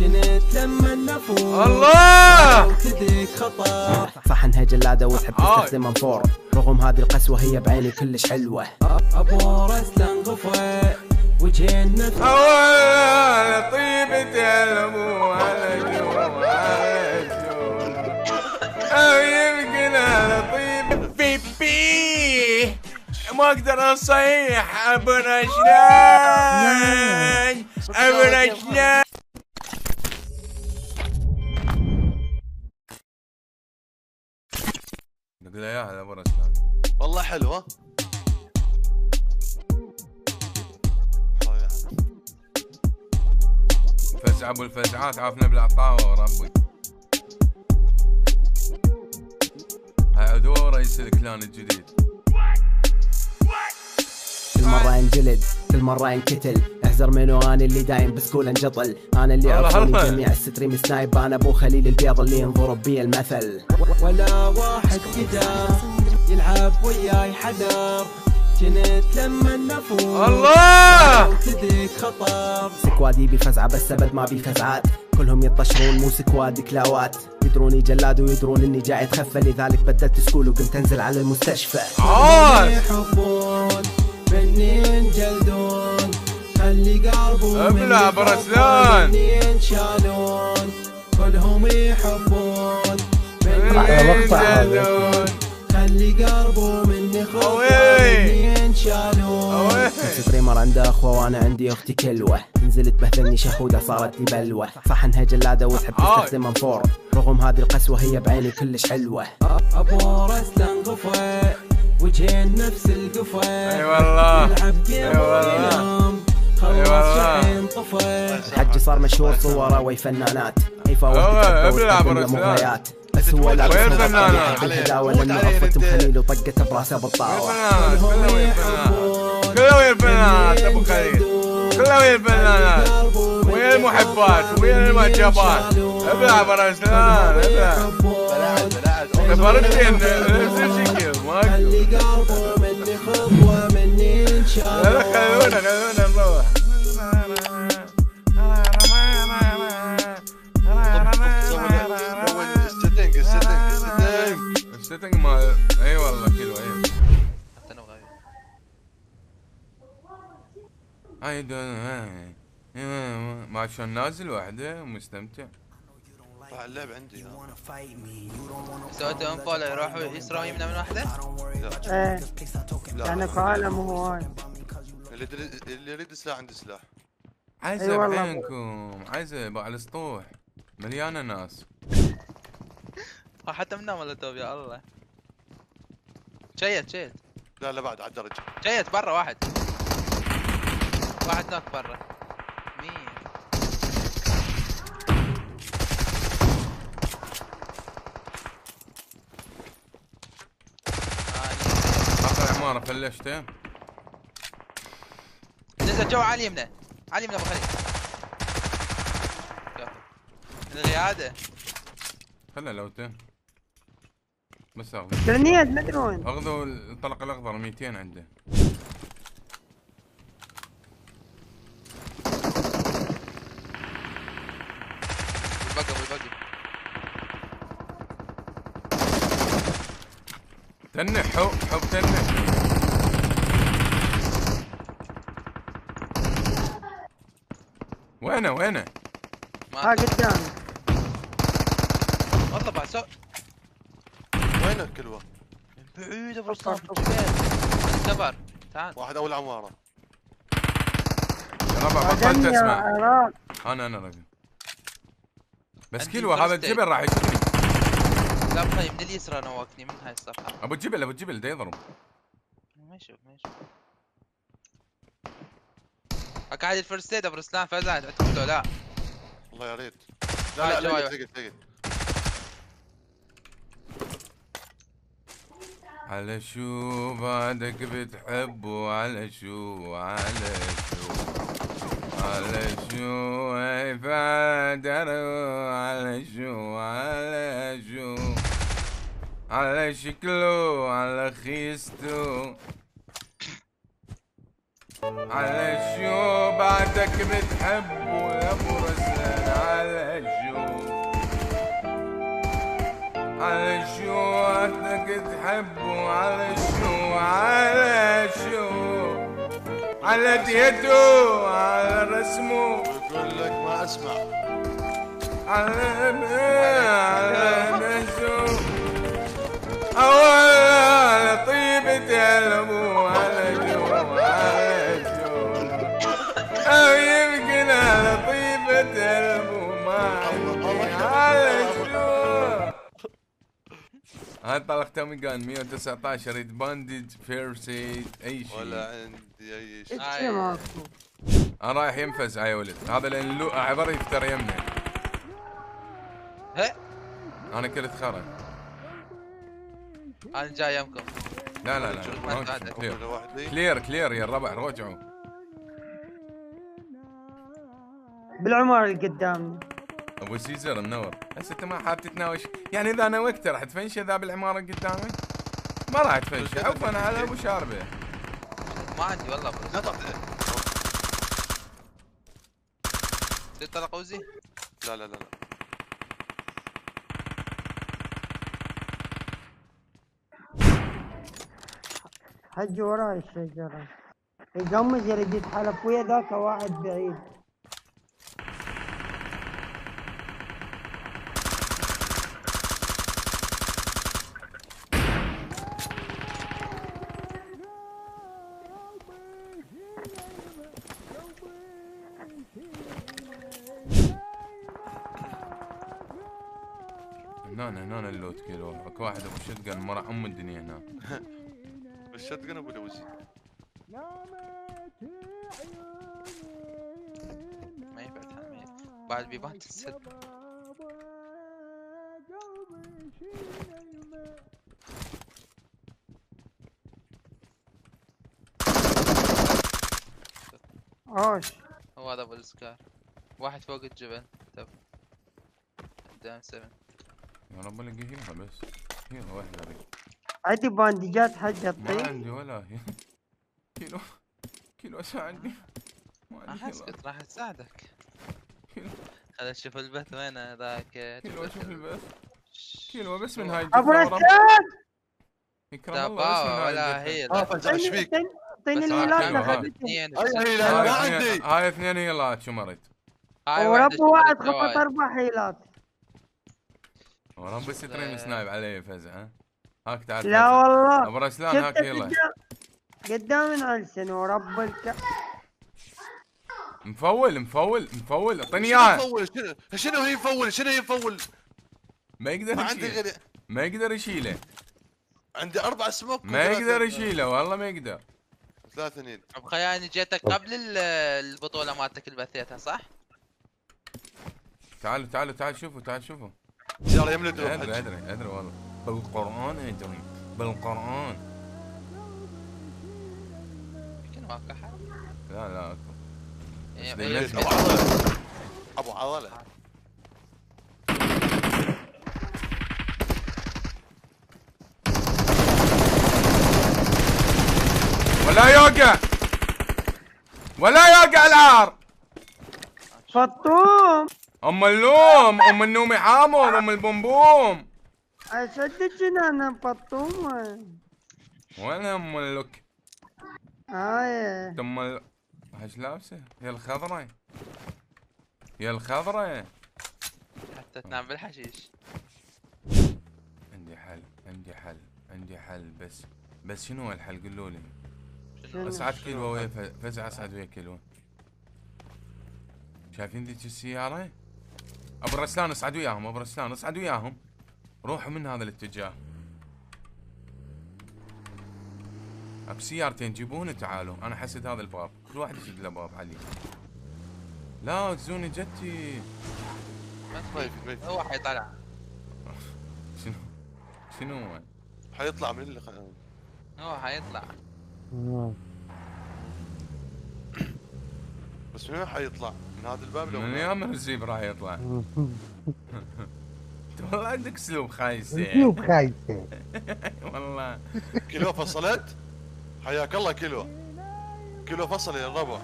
جنت لما النفوس الله وتديك خطر. صح انها جلادة وتحب تستخدم انفور، رغم هذه القسوة هي بعيني كلش حلوة. ابو رسلان غفى وجه النفس طيبة الابو على جو على جو، او يمكن على طيبة بيبي ما اقدر اصيح ابو رشلان ابو رشلان. نقول يا هلا ابو رشلان والله حلوه. فزع ابو الفزعات عافنا بالعطاوه وربي. هاي عدوه رئيس الكلان الجديد. كل مرة انجلد كل مرة انقتل، احذر منو انا اللي دايم بس قول انجطل. انا اللي عرفوني جميع الستريم سنايب، انا ابو خليل البيض اللي ينضرب بي المثل. ولا واحد قدر يلعب وياي حذر، جنت لما النفوس الله وتديك خطر. سكوادي بفزعة بس ابد ما بفزعات، كلهم يطشرون مو سكواد كلاوات. يدروني جلاد ويدرون اني جاي اتخفى، لذلك بدلت سكول وقمت انزل على المستشفى. يحبون مني ينجلدون، خلي قلبهم ابلع برسلان مني ينشالون. كلهم يحبون مني ينجلدون، خلي قلبهم مني خوي ينشالون. ستريمر عنده اخوه وانا عندي اختي كلوه، نزلت بهذلني شهوده صارت لي بلوه. صح انها جلاده وتحب تستخدم انفور، رغم هذه القسوه هي بعيني كلش حلوه. ابو رسلان غفى وجه نفس القفا، اي والله يلعب جيم اي والله خلص شحن طفى. الحج صار مشهور صوره وفنانات، هيفا ابلع مغريات. بس هو لابس وين الفنانة؟ بالهداوه لانه عفت خليل وطقته براسه بالطاوه. كله ويا الفنانات كله ويا الفنانات ابو خليل، كله ويا الفنانات ويا المحبات ويا المعجبات. ابلع برسلان ابلع تفرجتين نفس الشكل خلي قلبه مني خطوه مني ان شاء الله. خلونا نروح. السيتنج مال اي والله كيلو اي. حتى انا وغايب. ما شلون نازل وحده ومستمتع. اللعب عندي. سويت انفول يروحوا يسرقون يمنا من واحده؟ ايه يعني فعالة مو هواي. اللي يريد سلاح عندي سلاح. عزة بعينكم عزة على السطوح مليانة ناس. حتى منا مولوتوف يا الله. شيت لا بعد على الدرج. شيت برا واحد هناك برا. مين؟ اخر عمارة فلشته. نزل جو على اليمنى ابو خليل. الغيادة خله لوته بس اخذه. جرنيد ما ادري وين. اخذوا الطلق الاخضر 200 عنده. بقى تنح حب تنح. وينه ها قدامي. اطلع سو. وين الكلوه؟ بعيد ابو رسلان كبر. تعال واحد اول عماره. يا ربع بطلت اسمع. انا رجل بس كيلو هذا الجبل راح يشوفني. لا بخي من اليسرى نواكني من هاي الصفحه. ابو الجبل دا يضرب. ما يشوف قاعد الفرست ايد ابو رسلان فزعت عندكم لا والله يا ريت. لا لقيت. على شو بعدك بتحبه على شو اي فادروا على شو على شكله على خيسته على شو بعدك بتحبه يا ابو رسلان على على شو أنك تحبه، على شو، على شو، على ديته، على رسمه، يقول لك ما اسمع. على نفسه، على طيبة قلبه، على شو، على شو، أو يمكن على طيبة قلبه ما عندي، على شو. هاي طلق تومي جان 119 ريد باندج فيرست ايد اي شيء. ولا عندي اي شيء. ايش شي ماكو؟ انا رايح ينفز يا ولد، هذا لان لو عبر يفتر يمنا. هي انا كلت خرج. انا جاي يمكم. لا لا لا ما ما عندك. كلير. واحد لي. كلير كلير يا الربع رجعوا. بالعمارة اللي قدامي. ابو سيزر منور. هسه انت ما حاب تتناوش، يعني اذا انا وقت راح تفنش ذا بالعماره قدامي؟ ما راح تفنش، عفوا على ابو شاربه. ما عندي والله لا تعطي. تطلق اوزي. لا لا لا لا. حج وراي الشجرة يقمز يريد يتحالف ويا ذاك واحد بعيد. هنا اللوت كيلو، اكو واحد ابو شتقن مرة ام الدنيا هنا. بالشتقن ابو لوزي. ما يبعد عن بعد بيبان تسد. اوش هو هذا ابو السكار. واحد فوق الجبل. تب قدام 7. يا رب الاقي هيلها بس، هيلها واحدة اريد. عندي باندجات حج ما الطيب. عندي ولا هي. كيلو ساعدني. ما عندي هيلة. اسكت راح تساعدك. كيلو خلينا نشوف البث وين ذاك. كيلو اشوف البث. كيلو بس من هاي ابو الجثة ورا. رشاد يكرم لا الله بس من باو هاي ولا الجثة. هي. فزع ايش فيك؟ اعطيني بس الهيلات حلو، ها. اخذتها. اثنين. اي هيلة ما عندي. هاي اثنين هيلات شو مريت. ورب واحد خبط 4 هيلات. ورب ستريم سنايب علي فزع. ها هاك تعال لا فزع. والله ابو رسلان هاك شفت هيلا. قدام من علسن ورب مفول اعطيني شنو اياه. يفول؟ شنو هي مفول؟ شنو هي مفول؟ ما يقدر ما عندي يشيله. غير. ما يقدر يشيله. عندي 4 سموك. ما يقدر يشيله والله ما يقدر. 3 نيد. ابو خياني جيتك قبل البطوله مالتك اللي بثيتها صح؟ تعالوا شوفوا. يلا يملد ادري والله. بالقران ادري. بالقران. يمكن واقع حال. لا اكو. إيه، بس ابو عضله. ابو عضله. ولا يوقع العار. فطوم ام اللوم، ام النومي حامض، ام البومبوم. اشد جنان فطوم. وين ام اللوك؟ هاي ام ايش لابسه؟ يا الخضراء. حتى تنام بالحشيش. عندي حل بس شنو هو الحل قولوا لي. شنو؟ اصعد كيلو ويا فزع، اصعد ويا كيلو. شايفين ذيك السيارة؟ ابو رسلان اصعد وياهم. روحوا من هذا الاتجاه. بسيارتين جيبوهن تعالوا، انا حسيت هذا الباب، كل واحد يشد له باب علي. لا زوني جتي. ما تخاف. هو حيطلع. شنو هو؟ حيطلع من اللي هو حيطلع. بس من وين حيطلع؟ من هذا الباب لو من ايام الزيب راح يطلع. والله عندك اسلوب خايس. والله. كيلو فصلت؟ حياك الله كيلو فصل يا الربع.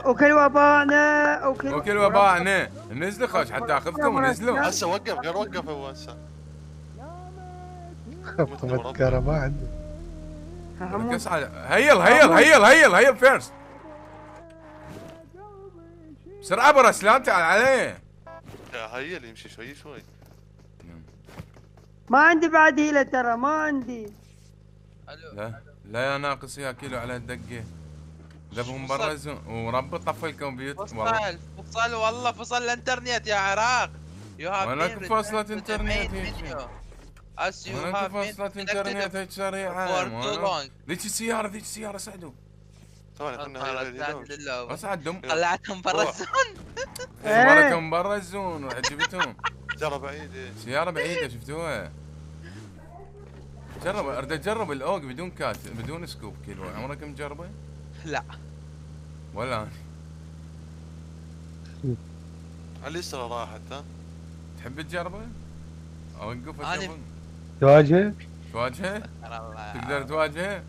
وكل وبانا وكل وباعنا نزلوا خوش حتى اخذكم ونزلوا. هسه وقف غير وقف هو هسه. مذكرة ما عنده. حمود ركز على هيل فيرست. بسرعة ابو رسلان تعال عليه. هيل يمشي شوي شوي. ما عندي بعد هيلة ترى، ما عندي. الو لا يا ناقص يا كيلو على الدقة. ذبهم برا الزون ورب طفي الكمبيوتر. فصل والله فصل الانترنت يا عراق. وينك فصلت انترنت هيك؟ وينك فصلت انترنت هيك سريعة؟ ذيك السيارة سعدوا. ثواني خلنا اسعدهم. طلعتهم برا الزون. مركم برا الزون وعجبتهم. سيارة بعيدة. سيارة بعيدة شفتوها؟ جرب اريد اجرب الاوج بدون بدون سكوب كيلو، عمرك مجربه؟ لا ولا أنا. على اليسرى راحت ها؟ تحب تجربه؟ اوقف اشوفه. تواجهه؟ تواجهه؟ تقدر تواجهه؟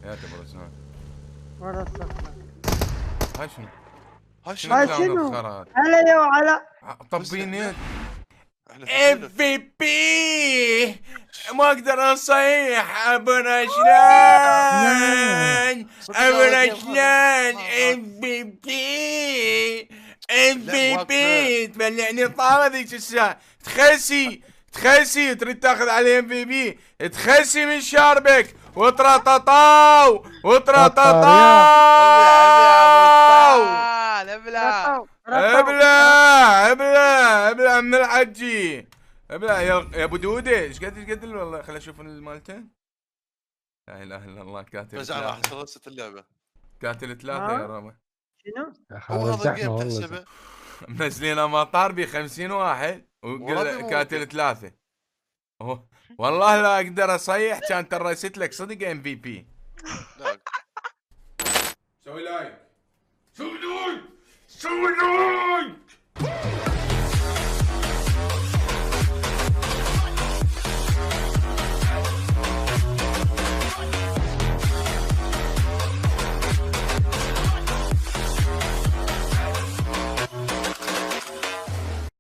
حياته ابو رسلان. ورا الصخرة. هاي شنو؟ هاي شنو؟ مسخرات؟ هلا يا وعلا. طبين يد. اف في بي ما اقدر اصيح ابو رسلان. ابو رسلان اف في بي. اف في بي تبلعني طاوة ذيك الساعة. تخسي وتريد تاخذ عليه ام في بي. تخسي من شاربك وترططاو ابلع من الحجي. ابلع يا ابو دوده. ايش قد والله خليني اشوف مالته. لا اله الا الله. كاتل راح خلصت اللعبة. كاتل 3 يا ربع. شنو؟ هو هذا الجيم تحسبه. منزلين مطار ب 50 واحد وقل كاتل 3. والله لا اقدر اصيح. كان تريست لك صدق ام في بي. سوي لايك. سوي لايك.